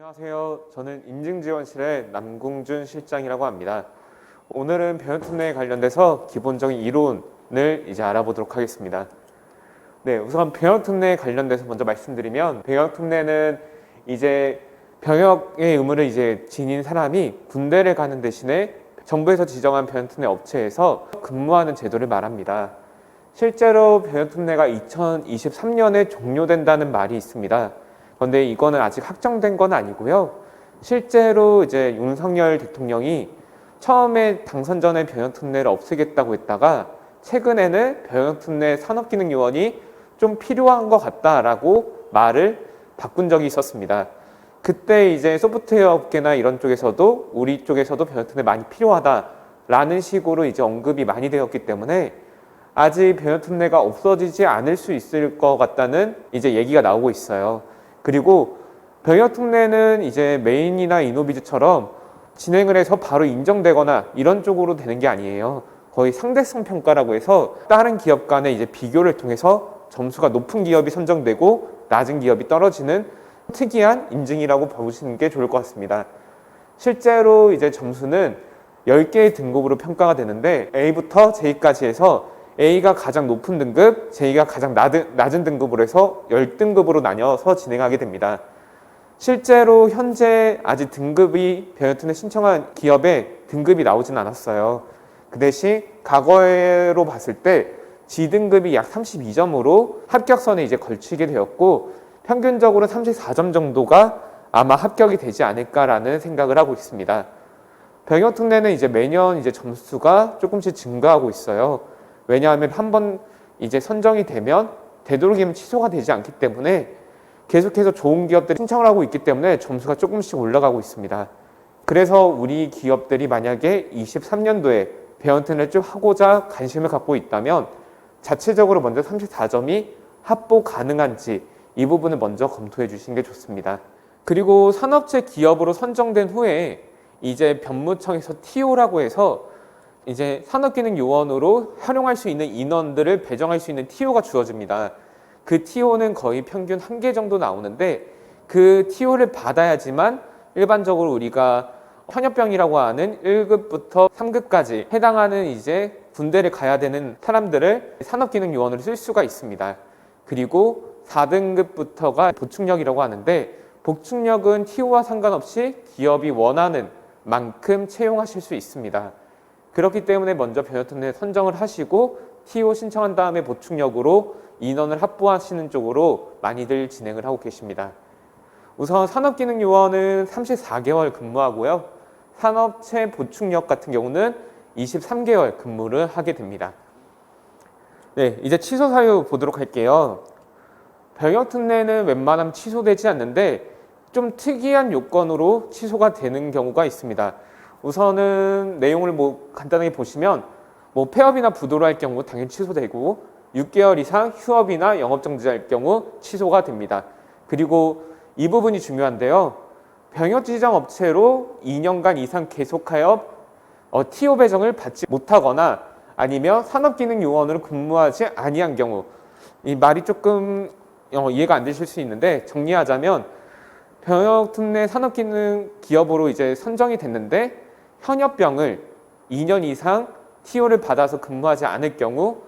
안녕하세요. 저는 인증지원실의 남궁준 실장이라고 합니다. 오늘은 병역특례에 관련돼서 기본적인 이론을 알아보도록 하겠습니다. 네, 우선 병역특례에 관련돼서 먼저 말씀드리면, 병역특례는 병역의 의무를 지닌 사람이 군대를 가는 대신에 정부에서 지정한 병역특례 업체에서 근무하는 제도를 말합니다. 실제로 병역특례가 2023년에 종료된다는 말이 있습니다. 그런데 이거는 아직 확정된 건 아니고요. 실제로 윤석열 대통령이 처음에 당선 전에 병역특례를 없애겠다고 했다가 최근에는 병역특례 산업기능요원이 좀 필요한 것 같다라고 말을 바꾼 적이 있었습니다. 그때 소프트웨어 업계나 이런 쪽에서도 우리 쪽에서도 병역특례 많이 필요하다라는 식으로 언급이 많이 되었기 때문에 아직 병역특례가 없어지지 않을 수 있을 것 같다는 얘기가 나오고 있어요. 그리고 병역특례는 메인이나 이노비즈처럼 진행을 해서 바로 인정되거나 이런 쪽으로 되는 게 아니에요. 거의 상대성 평가라고 해서 다른 기업 간의 비교를 통해서 점수가 높은 기업이 선정되고 낮은 기업이 떨어지는 특이한 인증이라고 보시는 게 좋을 것 같습니다. 실제로 점수는 10개의 등급으로 평가가 되는데 A부터 J까지 해서 A가 가장 높은 등급, J가 가장 낮은 등급으로 해서 10등급으로 나뉘어서 진행하게 됩니다. 실제로 현재 아직 병역특례 신청한 기업에 등급이 나오진 않았어요. 그 대신 과거로 봤을 때 G등급이 약 32점으로 합격선에 걸치게 되었고, 평균적으로 34점 정도가 아마 합격이 되지 않을까라는 생각을 하고 있습니다. 병역특례는 매년 점수가 조금씩 증가하고 있어요. 왜냐하면 한번 선정이 되면 되도록이면 취소가 되지 않기 때문에 계속해서 좋은 기업들이 신청을 하고 있기 때문에 점수가 조금씩 올라가고 있습니다. 그래서 우리 기업들이 만약에 23년도에 병역특례를 좀 하고자 관심을 갖고 있다면 자체적으로 먼저 34점이 합보 가능한지 이 부분을 먼저 검토해 주시는 게 좋습니다. 그리고 산업체 기업으로 선정된 후에 변무청에서 TO라고 해서 산업기능요원으로 활용할 수 있는 인원들을 배정할 수 있는 TO가 주어집니다. 그 TO는 거의 평균 1개 정도 나오는데 그 TO를 받아야지만 일반적으로 우리가 현역병이라고 하는 1급부터 3급까지 해당하는 군대를 가야 되는 사람들을 산업기능요원으로 쓸 수가 있습니다. 그리고 4등급부터가 보충력이라고 하는데, 보충력은 TO와 상관없이 기업이 원하는 만큼 채용하실 수 있습니다. 그렇기 때문에 먼저 병역특례 선정을 하시고 TO 신청한 다음에 보충력으로 인원을 확보하시는 쪽으로 많이들 진행을 하고 계십니다. 우선 산업기능요원은 34개월 근무하고요. 산업체 보충력 같은 경우는 23개월 근무를 하게 됩니다. 네, 취소 사유 보도록 할게요. 병역특례는 웬만하면 취소되지 않는데 좀 특이한 요건으로 취소가 되는 경우가 있습니다. 우선은 내용을 간단하게 보시면 폐업이나 부도로 할 경우 당연히 취소되고 6개월 이상 휴업이나 영업정지할 경우 취소가 됩니다. 그리고 이 부분이 중요한데요. 병역지정 업체로 2년간 이상 계속하여 TO 배정을 받지 못하거나 아니면 산업기능요원으로 근무하지 아니한 경우, 이 말이 조금 이해가 안 되실 수 있는데 정리하자면 병역특례 산업기능 기업으로 선정이 됐는데 현역병을 2년 이상 TO를 받아서 근무하지 않을 경우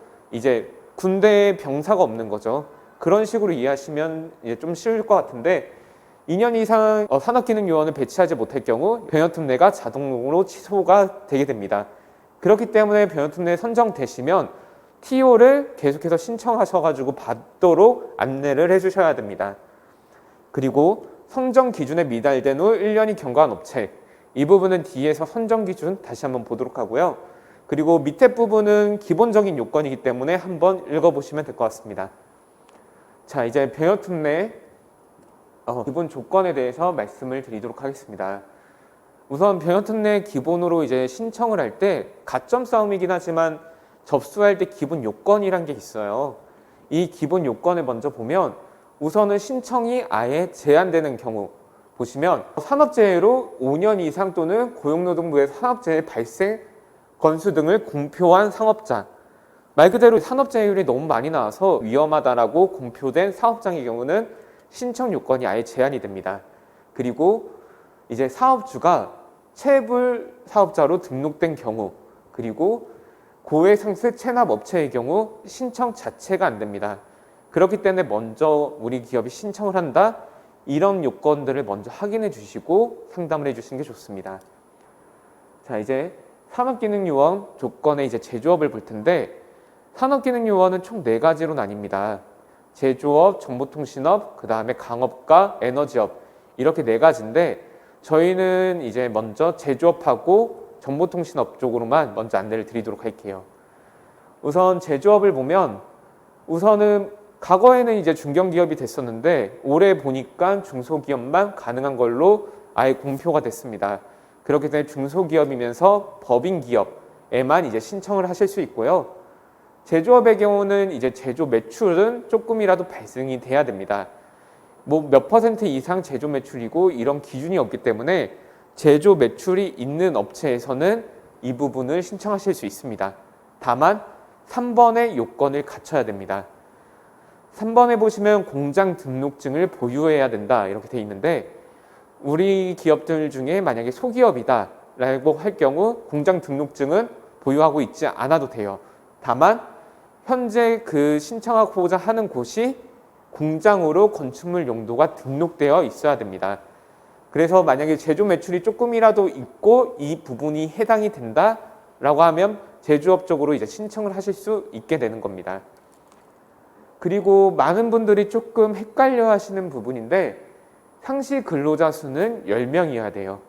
군대에 병사가 없는 거죠. 그런 식으로 이해하시면 좀 쉬울 것 같은데 2년 이상 산업기능요원을 배치하지 못할 경우 병역특례가 자동으로 취소가 되게 됩니다. 그렇기 때문에 병역특례에 선정되시면 TO를 계속해서 신청하셔가지고 받도록 안내를 해주셔야 됩니다. 그리고 선정 기준에 미달된 후 1년이 경과한 업체, 이 부분은 뒤에서 선정 기준 다시 한번 보도록 하고요. 그리고 밑에 부분은 기본적인 요건이기 때문에 한번 읽어보시면 될 것 같습니다. 자, 병역특례 기본 조건에 대해서 말씀을 드리도록 하겠습니다. 우선 병역특례 기본으로 신청을 할 때 가점 싸움이긴 하지만 접수할 때 기본 요건이란 게 있어요. 이 기본 요건을 먼저 보면 우선은 신청이 아예 제한되는 경우 보시면 산업재해로 5년 이상 또는 고용노동부의 산업재해 발생 건수 등을 공표한 상업자, 말 그대로 산업재해율이 너무 많이 나와서 위험하다라고 공표된 사업장의 경우는 신청 요건이 아예 제한이 됩니다. 그리고 이제 사업주가 체불 사업자로 등록된 경우, 그리고 고해상세 체납 업체의 경우 신청 자체가 안 됩니다. 그렇기 때문에 먼저 우리 기업이 신청을 한다, 이런 요건들을 먼저 확인해 주시고 상담을 해 주시는 게 좋습니다. 자, 이제 산업기능요원 조건의 이제 제조업을 볼 텐데, 산업기능요원은 총 4가지로 나뉩니다. 제조업, 정보통신업, 그 다음에 강업과 에너지업, 이렇게 4가지인데 저희는 이제 먼저 제조업하고 정보통신업 쪽으로만 먼저 안내를 드리도록 할게요. 우선 제조업을 보면, 우선은 과거에는 이제 중견기업이 됐었는데 올해 보니까 중소기업만 가능한 걸로 아예 공표가 됐습니다. 그렇기 때문에 중소기업이면서 법인기업에만 이제 신청을 하실 수 있고요. 제조업의 경우는 이제 제조 매출은 조금이라도 발생이 돼야 됩니다. 뭐 몇 퍼센트 이상 제조 매출이고 이런 기준이 없기 때문에 제조 매출이 있는 업체에서는 이 부분을 신청하실 수 있습니다. 다만 3번의 요건을 갖춰야 됩니다. 3번에 보시면 공장 등록증을 보유해야 된다 이렇게 돼 있는데, 우리 기업들 중에 만약에 소기업이다 라고 할 경우 공장 등록증은 보유하고 있지 않아도 돼요. 다만 현재 그 신청하고자 하는 곳이 공장으로 건축물 용도가 등록되어 있어야 됩니다. 그래서 만약에 제조 매출이 조금이라도 있고 이 부분이 해당이 된다라고 하면 제조업 쪽으로 이제 신청을 하실 수 있게 되는 겁니다. 그리고 많은 분들이 조금 헷갈려 하시는 부분인데, 상시 근로자 수는 10명이어야 돼요.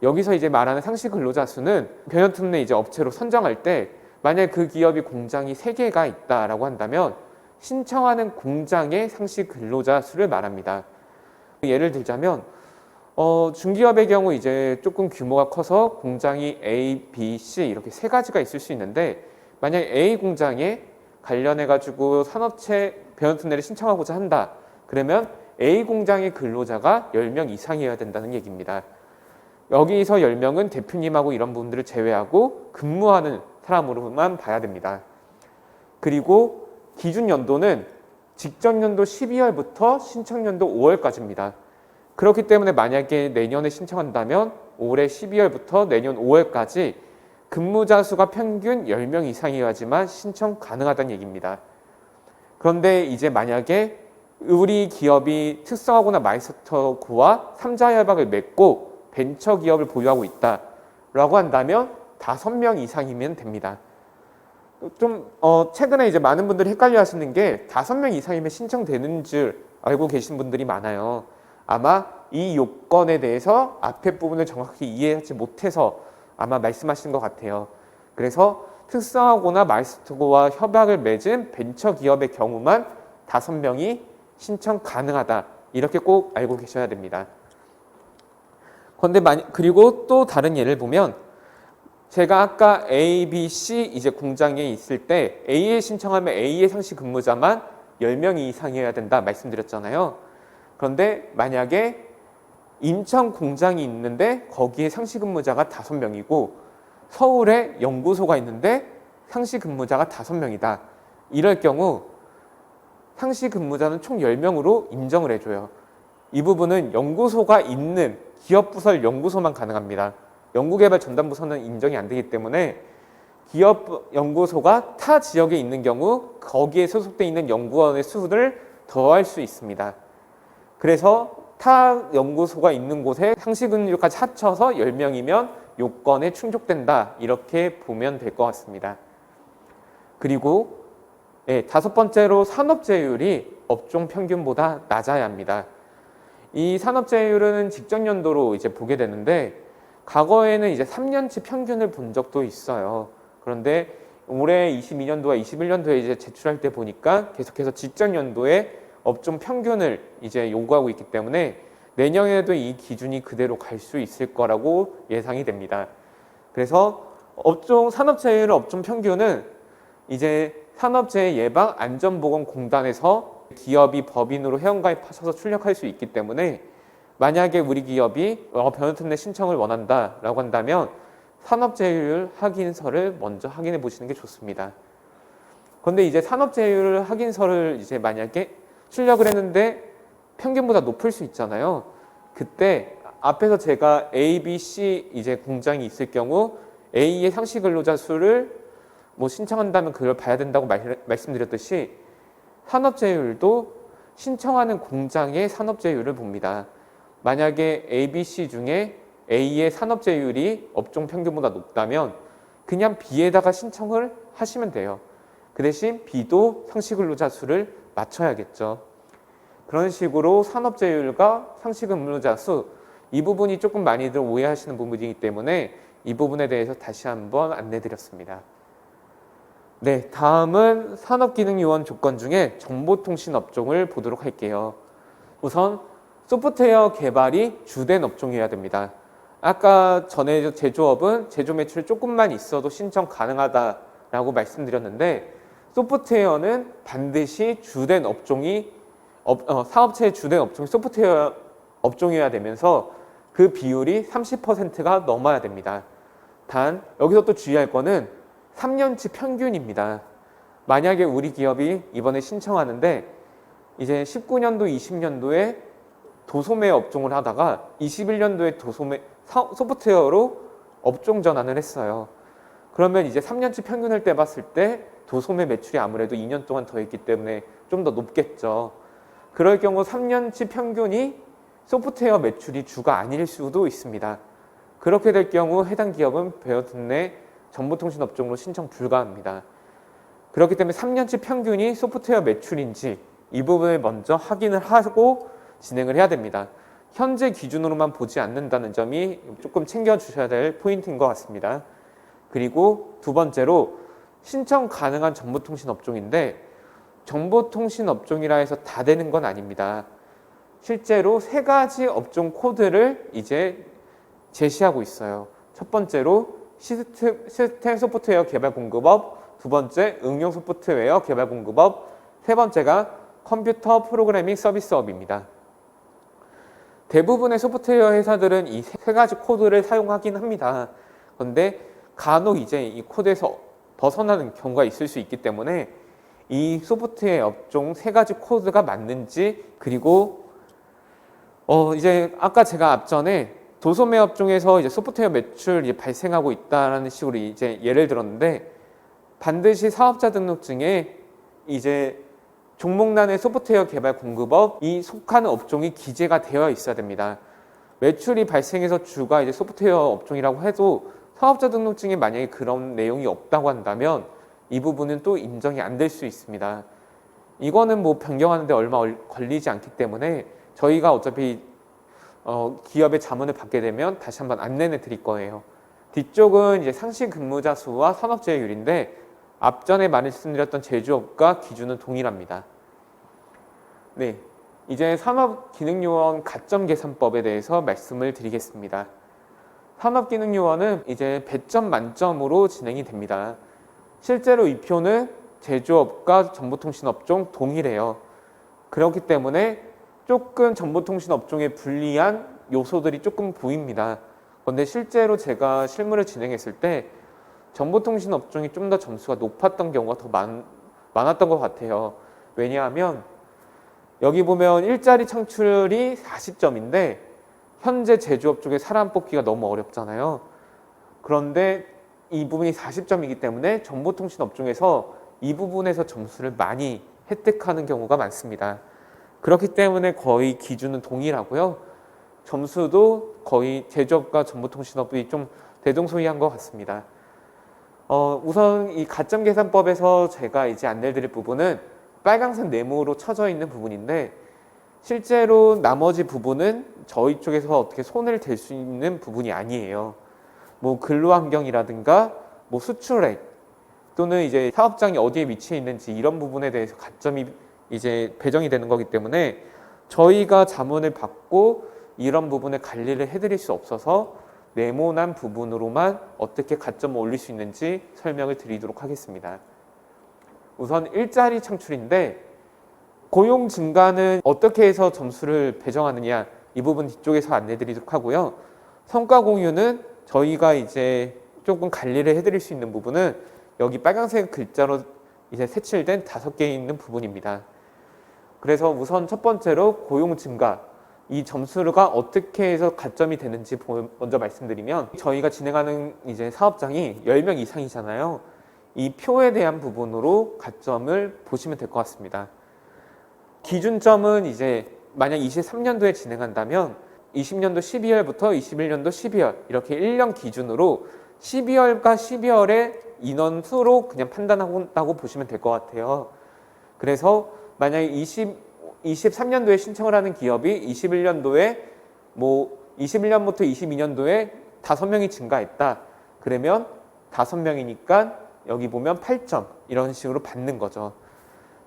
여기서 이제 말하는 상시 근로자 수는 변현특 내 이제 업체로 선정할 때 만약 그 기업이 공장이 3개가 있다라고 한다면 신청하는 공장의 상시 근로자 수를 말합니다. 예를 들자면 중기업의 경우 이제 조금 규모가 커서 공장이 A, B, C 이렇게 3가지가 있을 수 있는데, 만약 A 공장에 관련해 가지고 산업체 변현특례를 신청하고자 한다. 그러면 A 공장의 근로자가 10명 이상이어야 된다는 얘기입니다. 여기서 10명은 대표님하고 이런 분들을 제외하고 근무하는 사람으로만 봐야 됩니다. 그리고 기준 연도는 직전 연도 12월부터 신청 연도 5월까지입니다. 그렇기 때문에 만약에 내년에 신청한다면 올해 12월부터 내년 5월까지 근무자 수가 평균 10명 이상이어야지만 신청 가능하다는 얘기입니다. 그런데 이제 만약에 우리 기업이 특성화고나 마이스터고와 3자 협약을 맺고 벤처기업을 보유하고 있다라고 한다면 5명 이상이면 됩니다. 좀 최근에 이제 많은 분들이 헷갈려 하시는 게 5명 이상이면 신청되는 줄 알고 계신 분들이 많아요. 아마 이 요건에 대해서 앞에 부분을 정확히 이해하지 못해서 아마 말씀하신 것 같아요. 그래서 특성화고나 마이스터고와 협약을 맺은 벤처기업의 경우만 5명이 신청 가능하다. 이렇게 꼭 알고 계셔야 됩니다. 그리고 또 다른 예를 보면, 제가 아까 A, B, C 이제 공장에 있을 때 A에 신청하면 A의 상시 근무자만 10명 이상이어야 된다 말씀드렸잖아요. 그런데 만약에 인천 공장이 있는데 거기에 상시 근무자가 5명이고 서울에 연구소가 있는데 상시 근무자가 5명이다. 이럴 경우 상시 근무자는 총 10명으로 인정을 해줘요. 이 부분은 연구소가 있는 기업부설 연구소만 가능합니다. 연구개발 전담부서는 인정이 안 되기 때문에 기업 연구소가 타 지역에 있는 경우 거기에 소속되어 있는 연구원의 수를 더할 수 있습니다. 그래서 타 연구소가 있는 곳에 상시 근무자까지 합쳐서 10명이면 요건에 충족된다. 이렇게 보면 될 것 같습니다. 그리고 5번째로 산업재율이 업종 평균보다 낮아야 합니다. 이 산업재율은 직전 연도로 이제 보게 되는데, 과거에는 이제 3년치 평균을 본 적도 있어요. 그런데 올해 22년도와 21년도에 이제 제출할 때 보니까 계속해서 직전 연도에 업종 평균을 이제 요구하고 있기 때문에 내년에도 이 기준이 그대로 갈 수 있을 거라고 예상이 됩니다. 그래서 산업재율 업종 평균은 이제 산업재해 예방 안전보건공단에서 기업이 법인으로 회원가입하셔서 출력할 수 있기 때문에 만약에 우리 기업이 변호특 내 신청을 원한다라고 한다면 산업재해율 확인서를 먼저 확인해 보시는 게 좋습니다. 그런데 이제 산업재해율 확인서를 이제 만약에 출력을 했는데 평균보다 높을 수 있잖아요. 그때 앞에서 제가 A, B, C 이제 공장이 있을 경우 A의 상시 근로자 수를 뭐 신청한다면 그걸 봐야 된다고 말씀드렸듯이 산업재해율도 신청하는 공장의 산업재해율을 봅니다. 만약에 A, B, C 중에 A의 산업재해율이 업종 평균보다 높다면 그냥 B에다가 신청을 하시면 돼요. 그 대신 B도 상시 근로자 수를 맞춰야겠죠. 그런 식으로 산업재해율과 상시 근로자 수, 이 부분이 조금 많이들 오해하시는 부분이기 때문에 이 부분에 대해서 다시 한번 안내드렸습니다. 네, 다음은 산업기능요원 조건 중에 정보통신 업종을 보도록 할게요. 우선 소프트웨어 개발이 주된 업종이어야 됩니다. 아까 전에 제조업은 제조 매출 조금만 있어도 신청 가능하다라고 말씀드렸는데 소프트웨어는 반드시 주된 업종이 사업체의 주된 업종이 소프트웨어 업종이어야 되면서 그 비율이 30%가 넘어야 됩니다. 단 여기서 또 주의할 거는 3년치 평균입니다. 만약에 우리 기업이 이번에 신청하는데 이제 19년도, 20년도에 도소매 업종을 하다가 21년도에 소프트웨어로 업종 전환을 했어요. 그러면 이제 3년치 평균을 떼봤을 때 도소매 매출이 아무래도 2년 동안 더 있기 때문에 좀 더 높겠죠. 그럴 경우 3년치 평균이 소프트웨어 매출이 주가 아닐 수도 있습니다. 그렇게 될 경우 해당 기업은 베어튼 내 정보통신 업종으로 신청 불가합니다. 그렇기 때문에 3년치 평균이 소프트웨어 매출인지 이 부분을 먼저 확인을 하고 진행을 해야 됩니다. 현재 기준으로만 보지 않는다는 점이 조금 챙겨주셔야 될 포인트인 것 같습니다. 그리고 두 번째로 신청 가능한 정보통신 업종인데 정보통신 업종이라 해서 다 되는 건 아닙니다. 실제로 3가지 업종 코드를 이제 제시하고 있어요. 첫 번째로 시스템 소프트웨어 개발 공급업, 두 번째 응용 소프트웨어 개발 공급업, 세 번째가 컴퓨터 프로그래밍 서비스업입니다. 대부분의 소프트웨어 회사들은 이 3가지 코드를 사용하긴 합니다. 그런데 간혹 이제 이 코드에서 벗어나는 경우가 있을 수 있기 때문에 이 소프트웨어 업종 3가지 코드가 맞는지, 그리고 이제 아까 제가 앞전에 도소매 업종에서 이제 소프트웨어 매출이 발생하고 있다라는 식으로 이제 예를 들었는데 반드시 사업자 등록증에 이제 종목란의 소프트웨어 개발 공급업이 속하는 업종이 기재가 되어 있어야 됩니다. 매출이 발생해서 주가 이제 소프트웨어 업종이라고 해도 사업자 등록증에 만약에 그런 내용이 없다고 한다면 이 부분은 또 인정이 안 될 수 있습니다. 이거는 뭐 변경하는데 얼마 걸리지 않기 때문에 저희가 어차피 기업의 자문을 받게 되면 다시 한번 안내를 드릴 거예요. 뒤쪽은 이제 상시 근무자 수와 산업재해율인데 앞전에 말씀드렸던 제조업과 기준은 동일합니다. 네, 이제 산업기능요원 가점계산법에 대해서 말씀을 드리겠습니다. 산업기능요원은 이제 100점 만점으로 진행이 됩니다. 실제로 이 표는 제조업과 정보통신업종 동일해요. 그렇기 때문에 조금 정보통신업종에 불리한 요소들이 조금 보입니다. 그런데 실제로 제가 실무를 진행했을 때 정보통신업종이 좀 더 점수가 높았던 경우가 더 많았던 것 같아요. 왜냐하면 여기 보면 일자리 창출이 40점인데 현재 제조업 쪽에 사람 뽑기가 너무 어렵잖아요. 그런데 이 부분이 40점이기 때문에 정보통신 업종에서 이 부분에서 점수를 많이 획득하는 경우가 많습니다. 그렇기 때문에 거의 기준은 동일하고요. 점수도 거의 제조업과 정보통신업이 좀 대동소이한 것 같습니다. 우선 이 가점계산법에서 제가 이제 안내드릴 부분은 빨강색 네모로 쳐져 있는 부분인데 실제로 나머지 부분은 저희 쪽에서 어떻게 손을 댈 수 있는 부분이 아니에요. 뭐 근로환경이라든가 뭐 수출액 또는 이제 사업장이 어디에 위치해 있는지 이런 부분에 대해서 가점이 이제 배정이 되는 거기 때문에 저희가 자문을 받고 이런 부분에 관리를 해드릴 수 없어서 네모난 부분으로만 어떻게 가점을 올릴 수 있는지 설명을 드리도록 하겠습니다. 우선 일자리 창출인데 고용 증가는 어떻게 해서 점수를 배정하느냐 이 부분 뒤쪽에서 안내드리도록 하고요. 성과 공유는 저희가 이제 조금 관리를 해드릴 수 있는 부분은 여기 빨간색 글자로 이제 색칠된 5개 있는 부분입니다. 그래서 우선 첫 번째로 고용 증가. 이 점수가 어떻게 해서 가점이 되는지 먼저 말씀드리면, 저희가 진행하는 이제 사업장이 10명 이상이잖아요. 이 표에 대한 부분으로 가점을 보시면 될 것 같습니다. 기준점은 이제 만약 23년도에 진행한다면 20년도 12월부터 21년도 12월 이렇게 1년 기준으로 12월과 12월의 인원수로 그냥 판단한다고 보시면 될 것 같아요. 그래서 만약에 23년도에 신청을 하는 기업이 21년도에 21년부터 22년도에 5명이 증가했다. 그러면 5명이니까 여기 보면 8점 이런 식으로 받는 거죠.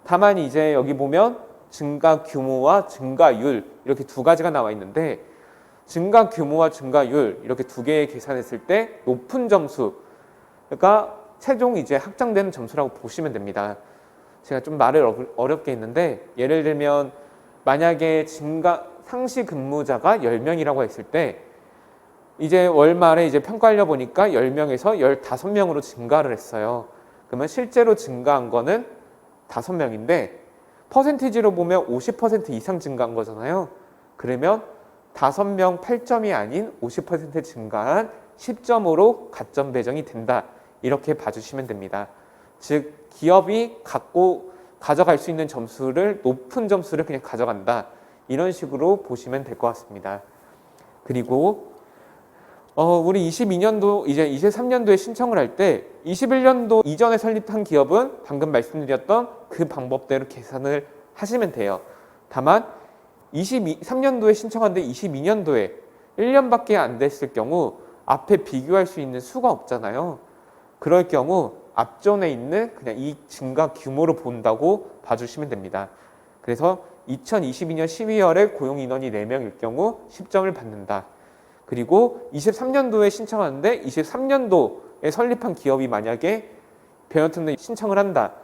다만 이제 여기 보면 증가 규모와 증가율 이렇게 두 가지가 나와 있는데, 증가 규모와 증가율 이렇게 두 개 계산했을 때 높은 점수가 최종 이제 확정되는 점수라고 보시면 됩니다. 제가 좀 말을 어렵게 했는데, 예를 들면 만약에 상시 근무자가 10명이라고 했을 때 이제 월말에 이제 평가하려 보니까 10명에서 15명으로 증가를 했어요. 그러면 실제로 증가한 거는 5명인데 퍼센티지로 보면 50% 이상 증가한 거잖아요. 그러면 5명 8점이 아닌 50% 증가한 10점으로 가점 배정이 된다. 이렇게 봐주시면 됩니다. 즉 기업이 가져갈 수 있는 점수를, 높은 점수를 그냥 가져간다. 이런 식으로 보시면 될 것 같습니다. 그리고 우리 22년도, 이제 23년도에 신청을 할 때 21년도 이전에 설립한 기업은 방금 말씀드렸던 그 방법대로 계산을 하시면 돼요. 다만 23년도에 신청하는데 22년도에 1년밖에 안 됐을 경우 앞에 비교할 수 있는 수가 없잖아요. 그럴 경우 앞전에 있는 그냥 이 증가 규모로 본다고 봐주시면 됩니다. 그래서 2022년 12월에 고용 인원이 4명일 경우 10점을 받는다. 그리고 23년도에 신청하는데 23년도에 설립한 기업이 만약에 배너튼에 신청을 한다.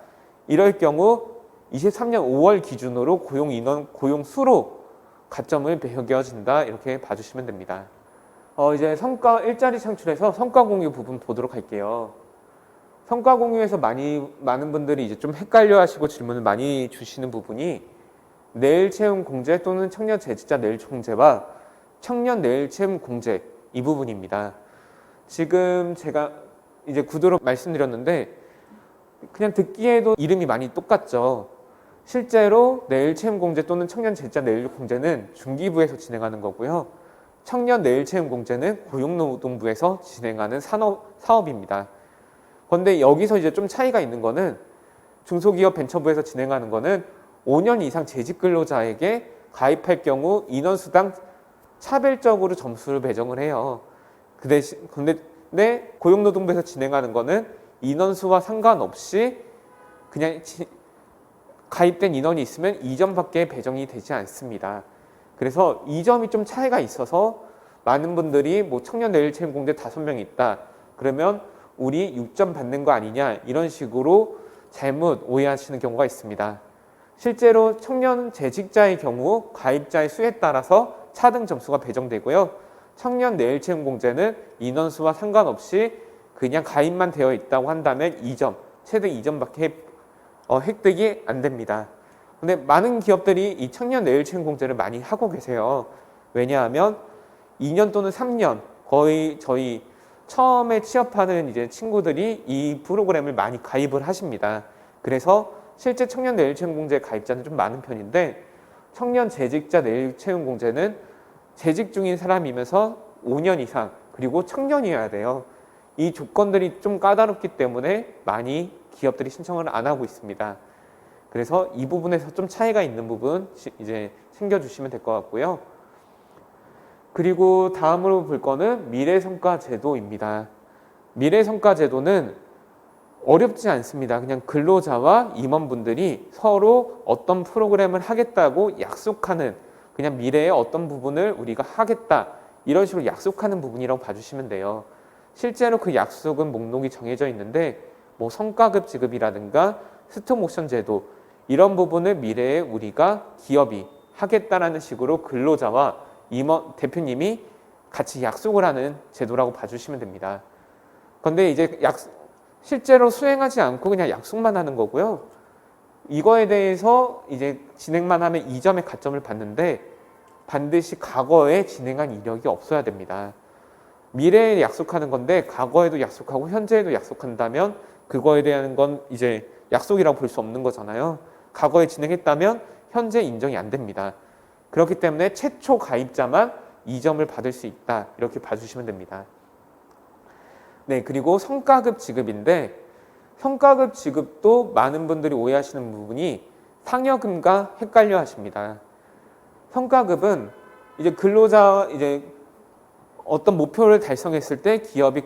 이럴 경우 23년 5월 기준으로 고용 인원, 고용 수로 가점을 매겨진다. 이렇게 봐주시면 됩니다. 이제 성과 일자리 창출에서 성과 공유 부분 보도록 할게요. 성과 공유에서 많은 분들이 이제 좀 헷갈려 하시고 질문을 많이 주시는 부분이 내일 채용 공제 또는 청년 재직자 내일 공제와 청년 내일 채용 공제 이 부분입니다. 지금 제가 이제 구도로 말씀드렸는데 그냥 듣기에도 이름이 많이 똑같죠. 실제로 내일 채용 공제 또는 청년 재직자 내일 공제는 중기부에서 진행하는 거고요. 청년 내일 채용 공제는 고용노동부에서 진행하는 사업입니다. 그런데 여기서 이제 좀 차이가 있는 거는 중소기업 벤처부에서 진행하는 거는 5년 이상 재직 근로자에게 가입할 경우 인원수당 차별적으로 점수를 배정을 해요. 근데 고용노동부에서 진행하는 거는 인원수와 상관없이 그냥 가입된 인원이 있으면 2점밖에 배정이 되지 않습니다. 그래서 이 점이 좀 차이가 있어서 많은 분들이 청년 내일 채용 공제 5명이 있다. 그러면 우리 6점 받는 거 아니냐 이런 식으로 잘못 오해하시는 경우가 있습니다. 실제로 청년 재직자의 경우 가입자의 수에 따라서 차등 점수가 배정되고요. 청년 내일 채용 공제는 인원수와 상관없이 그냥 가입만 되어 있다고 한다면 2점, 최대 2점밖에 획득이 안 됩니다. 근데 많은 기업들이 이 청년 내일 채용 공제를 많이 하고 계세요. 왜냐하면 2년 또는 3년 거의 저희 처음에 취업하는 이제 친구들이 이 프로그램을 많이 가입을 하십니다. 그래서 실제 청년 내일 채용 공제 가입자는 좀 많은 편인데 청년 재직자 내일 채용 공제는 재직 중인 사람이면서 5년 이상 그리고 청년이어야 돼요. 이 조건들이 좀 까다롭기 때문에 많이 기업들이 신청을 안 하고 있습니다. 그래서 이 부분에서 좀 차이가 있는 부분 이제 챙겨주시면 될 것 같고요. 그리고 다음으로 볼 거는 미래성과 제도입니다. 미래성과 제도는 어렵지 않습니다. 그냥 근로자와 임원분들이 서로 어떤 프로그램을 하겠다고 약속하는, 그냥 미래의 어떤 부분을 우리가 하겠다 이런 식으로 약속하는 부분이라고 봐주시면 돼요. 실제로 그 약속은 목록이 정해져 있는데 성과급 지급이라든가 스톡옵션 제도 이런 부분을 미래에 우리가 기업이 하겠다라는 식으로 근로자와 임원 대표님이 같이 약속을 하는 제도라고 봐주시면 됩니다. 그런데 이제 실제로 수행하지 않고 그냥 약속만 하는 거고요. 이거에 대해서 이제 진행만 하면 2점의 가점을 받는데 반드시 과거에 진행한 이력이 없어야 됩니다. 미래에 약속하는 건데 과거에도 약속하고 현재에도 약속한다면 그거에 대한 건 이제 약속이라고 볼 수 없는 거잖아요. 과거에 진행했다면 현재 인정이 안 됩니다. 그렇기 때문에 최초 가입자만 2점을 받을 수 있다. 이렇게 봐주시면 됩니다. 네, 그리고 성과급 지급인데 성과급 지급도 많은 분들이 오해하시는 부분이 상여금과 헷갈려 하십니다. 성과급은 이제 근로자 어떤 목표를 달성했을 때 기업이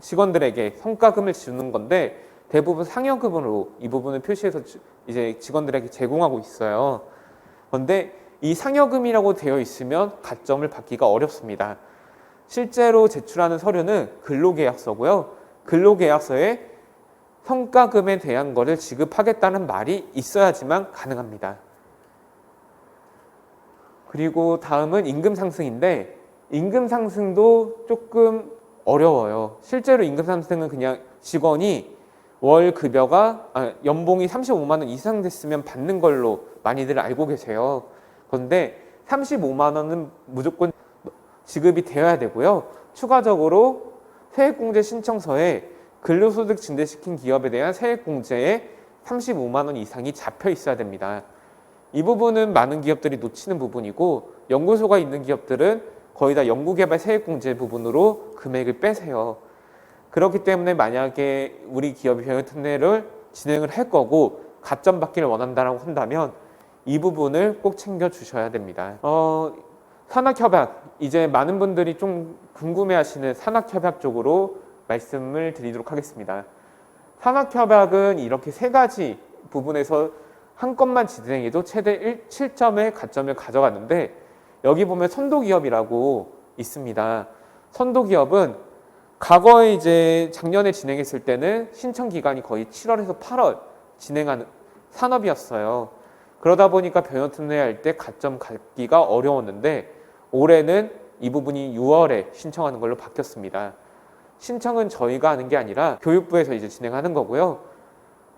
직원들에게 성과금을 주는 건데 대부분 상여금으로 이 부분을 표시해서 이제 직원들에게 제공하고 있어요. 그런데 이 상여금이라고 되어 있으면 가점을 받기가 어렵습니다. 실제로 제출하는 서류는 근로계약서고요. 근로계약서에 성과금에 대한 거를 지급하겠다는 말이 있어야지만 가능합니다. 그리고 다음은 임금 상승인데 임금 상승도 조금 어려워요. 실제로 임금 상승은 그냥 직원이 월 급여가 연봉이 35만 원 이상 됐으면 받는 걸로 많이들 알고 계세요. 그런데 35만 원은 무조건 지급이 되어야 되고요. 추가적으로 세액공제 신청서에 근로소득 증대시킨 기업에 대한 세액공제에 35만 원 이상이 잡혀 있어야 됩니다. 이 부분은 많은 기업들이 놓치는 부분이고 연구소가 있는 기업들은 거의 다 연구개발 세액공제 부분으로 금액을 빼세요. 그렇기 때문에 만약에 우리 기업이 병역특례를 진행을 할 거고 가점 받기를 원한다고 한다면 이 부분을 꼭 챙겨주셔야 됩니다. 산학협약, 이제 많은 분들이 좀 궁금해하시는 산학협약 쪽으로 말씀을 드리도록 하겠습니다. 산학협약은 이렇게 세 가지 부분에서 한 건만 진행해도 최대 7점의 가점을 가져가는데 여기 보면 선도기업이라고 있습니다. 선도기업은 과거에 이제 작년에 진행했을 때는 신청 기간이 거의 7월에서 8월 진행하는 산업이었어요. 그러다 보니까 병역특례할 때 가점 갖기가 어려웠는데 올해는 이 부분이 6월에 신청하는 걸로 바뀌었습니다. 신청은 저희가 하는 게 아니라 교육부에서 이제 진행하는 거고요.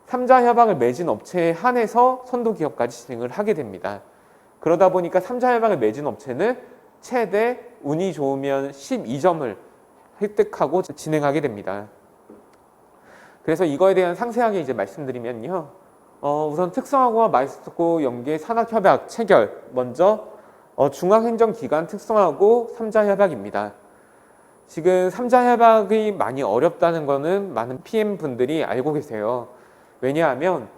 3자 협약을 맺은 업체에 한해서 선도기업까지 진행을 하게 됩니다. 그러다 보니까 3자 협약을 맺은 업체는 최대 운이 좋으면 12점을 획득하고 진행하게 됩니다. 그래서 이거에 대한 상세하게 이제 말씀드리면요. 우선 특성화고와 마이스터고 연계 산학협약 체결. 먼저 중앙행정기관 특성화고 3자 협약입니다. 지금 3자 협약이 많이 어렵다는 거는 많은 PM분들이 알고 계세요. 왜냐하면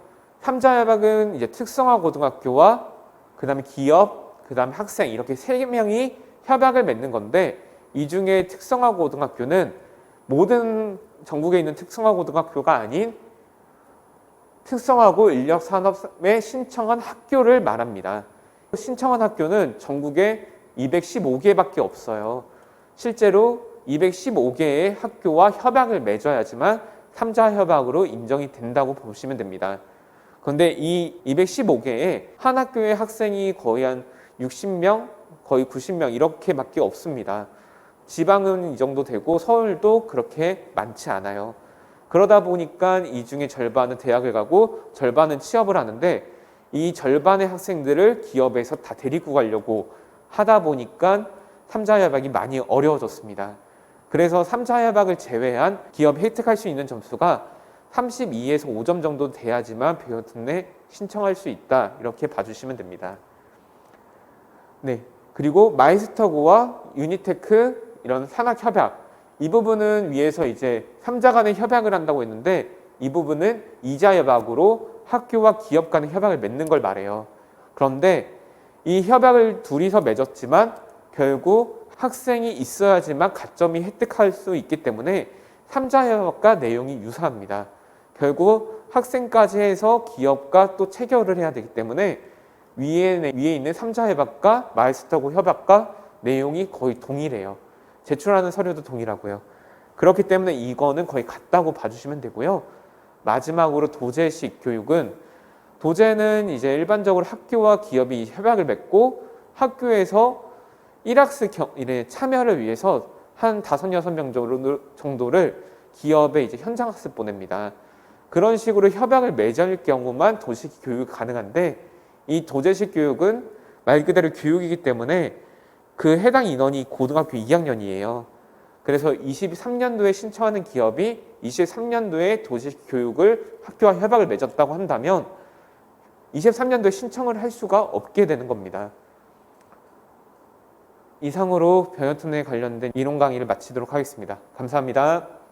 3자 협약은 이제 특성화고등학교와 그 다음에 기업, 그 다음에 학생 이렇게 세 명이 협약을 맺는 건데 이 중에 특성화고등학교는 모든 전국에 있는 특성화고등학교가 아닌 특성화고 인력산업에 신청한 학교를 말합니다. 신청한 학교는 전국에 215개밖에 없어요. 실제로 215개의 학교와 협약을 맺어야지만 3자 협약으로 인정이 된다고 보시면 됩니다. 그런데 이 215개의 한 학교의 학생이 거의 한 60명, 거의 90명 이렇게밖에 없습니다. 지방은 이 정도 되고 서울도 그렇게 많지 않아요. 그러다 보니까 이 중에 절반은 대학을 가고 절반은 취업을 하는데 이 절반의 학생들을 기업에서 다 데리고 가려고 하다 보니까 3자 협약이 많이 어려워졌습니다. 그래서 3자 협약을 제외한 기업 혜택할 수 있는 점수가 32에서 5점 정도 돼야지만 병역특례 신청할 수 있다. 이렇게 봐주시면 됩니다. 네, 그리고 마이스터고와 유니테크 이런 산학협약 이 부분은 위에서 이제 3자 간의 협약을 한다고 했는데 이 부분은 2자 협약으로 학교와 기업 간의 협약을 맺는 걸 말해요. 그런데 이 협약을 둘이서 맺었지만 결국 학생이 있어야지만 가점이 혜택할 수 있기 때문에 3자 협약과 내용이 유사합니다. 결국 학생까지 해서 기업과 또 체결을 해야 되기 때문에 위에 있는 3자 협약과 마이스터고 협약과 내용이 거의 동일해요. 제출하는 서류도 동일하고요. 그렇기 때문에 이거는 거의 같다고 봐주시면 되고요. 마지막으로 도제식 교육은 도제는 이제 일반적으로 학교와 기업이 협약을 맺고 학교에서 1학스 참여를 위해서 한 5, 6명 정도를 기업에 이제 현장학습 보냅니다. 그런 식으로 협약을 맺을 경우만 도제식 교육이 가능한데 이 도제식 교육은 말 그대로 교육이기 때문에 그 해당 인원이 고등학교 2학년이에요. 그래서 23년도에 신청하는 기업이 23년도에 도시식 교육을 학교와 협약을 맺었다고 한다면 23년도에 신청을 할 수가 없게 되는 겁니다. 이상으로 변형특례에 관련된 이론 강의를 마치도록 하겠습니다. 감사합니다.